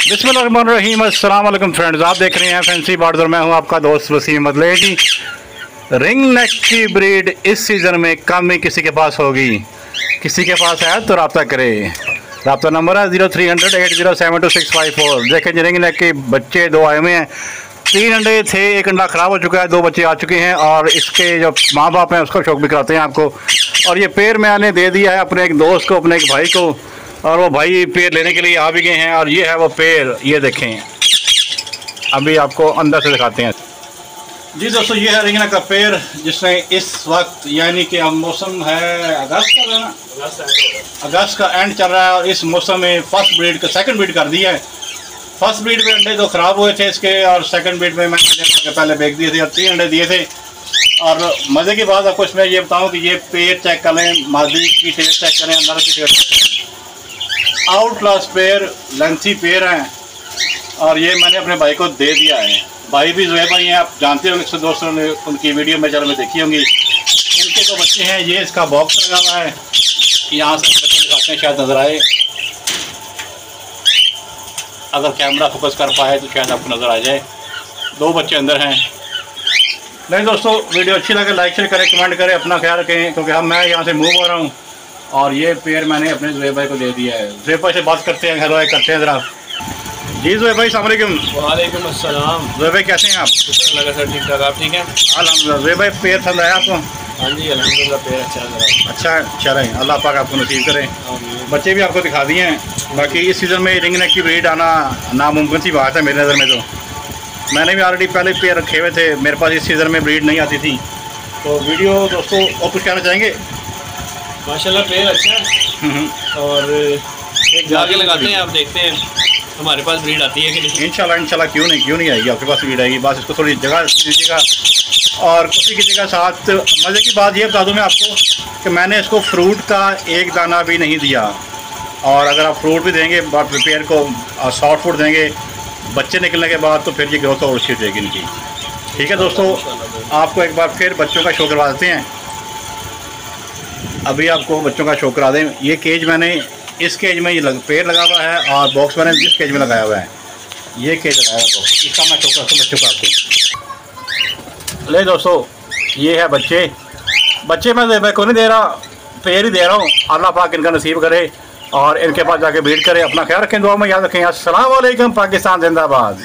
बिस्मिल्लाहिर्रहमानिर्रहीम। अस्सलाम वालेकुम फ्रेंड्स, आप देख रहे हैं फैंसी बर्ड्स और मैं हूं आपका दोस्त वसीम अदलेगी। रिंग नेक की ब्रीड इस सीज़न में कम ही किसी के पास होगी। किसी के पास है तो रब्ता करे। रब्ता नंबर है 0300 8072654। देखें जी, रिंग नेक के बच्चे दो आए हुए हैं। 3 अंडे थे, 1 अंडा ख़राब हो चुका है, 2 बच्चे आ चुके हैं और इसके जो माँ बाप हैं उसको शौक भी कराते हैं आपको। और ये पेड़ मैंने दे दिया है अपने एक दोस्त को, अपने एक भाई को, और वो भाई पेड़ लेने के लिए आ भी गए हैं। और ये है वो पेड़, ये देखें, अभी आपको अंदर से दिखाते हैं जी दोस्तों। ये है रिंग नेक का पेड़ जिसमें इस वक्त यानी कि अब मौसम है अगस्त का, अगस्त का एंड चल रहा है और इस मौसम में फर्स्ट ब्रीड का सेकंड ब्रीड कर दिया है। फर्स्ट ब्रीड में अंडे तो ख़राब हुए थे इसके, और सेकंड ब्रीड में मैंने पहले बेच दिए थे और 3 अंडे दिए थे। और मज़े की बात आपको इसमें ये बताऊं कि ये पेड़ चेक करें, मादी की टेस्ट चेक करें, अंदर की टेस्ट, आउट क्लास पेड़, लेंथी पेड़ हैं। और ये मैंने अपने भाई को दे दिया है। भाई भी ज़ुहैब भाई हैं, आप जानते होंगे, दोस्तों ने उनकी वीडियो में चैनल में देखी होंगी। इनके जो बच्चे हैं, ये इसका बॉक्स लगा हुआ है, यहाँ से बच्चे दिखाते हैं, शायद नज़र आए, अगर कैमरा फोकस कर पाए तो शायद आपको नज़र आ जाए। 2 बच्चे अंदर हैं। नहीं दोस्तों, वीडियो अच्छी लगे लाइक शेयर करें, कमेंट करें, अपना ख्याल रखें, क्योंकि मैं यहाँ से मूव हो रहा हूँ। और ये पेड़ मैंने अपने ज़ुहैब भाई को दे दिया है। ज़ुहैब भाई से बात करते हैं, हेलो करते हैं ज़रा। जी ज़ुहैब भाई, अस्सलाम वालेकुम। वालेकुम अस्सलाम। ज़ुहैब भाई कैसे हैं आप? लगा सर ठीक ठाक, आप ठीक हैं? अल्हम्दुलिल्लाह। ज़ुहैब भाई पेड़ पसंद आया आपको? हाँ जी अल्हम्दुलिल्लाह, पेड़ अच्छा लग रहा है। अच्छा चलें, अल्लाह पाक आपको नसीब करें। बच्चे भी आपको दिखा दिए हैं। बाकी इस सीज़न में रिंग नेक की ब्रीड आना नामुमकिन सी बात है मेरी नज़र में। तो मैंने भी ऑलरेडी पहले पेड़ रखे हुए थे, मेरे पास इस सीज़न में ब्रीड नहीं आती थी। तो वीडियो दोस्तों और कुछ कहना चाहेंगे? माशाल्लाह पेड़ अच्छा है और एक जाके लगाते हैं, आप देखते हैं हमारे पास ब्रीड आती है कि नहीं। इंशाल्लाह क्यों नहीं आएगी, आपके पास ब्रीड आएगी। बस इसको थोड़ी जगह दीजिएगा और किसी की जगह साथ। मज़े की बात ये बता दूँ मैं आपको कि मैंने इसको फ्रूट का एक दाना भी नहीं दिया। और अगर आप फ्रूट भी देंगे पेड़ को, सॉफ्ट फूड देंगे बच्चे निकलने के बाद, तो फिर ये ग्रोथ और अच्छी हो जाएगी इनकी। ठीक है दोस्तों, आपको एक बार फिर बच्चों का शो करवा देते हैं। अभी आपको बच्चों का शो करा दें। ये केज मैंने इस केज में ये पेड़ लगा हुआ है और बॉक्स मैंने जिस केज में लगाया हुआ है, ये केज लगाया हुआ बॉक्स, इसका मैं शो करता हूँ बच्चों का आपको। ले दोस्तों, ये है बच्चे मैं को नहीं दे रहा, पेड़ ही दे रहा हूँ। अल्लाह पाक इनका नसीब करे और इनके पास जाके ब्रीड करे। अपना ख्याल रखें, दुआ में याद रखें। अस्सलाम वालेकुम, पाकिस्तान जिंदाबाद।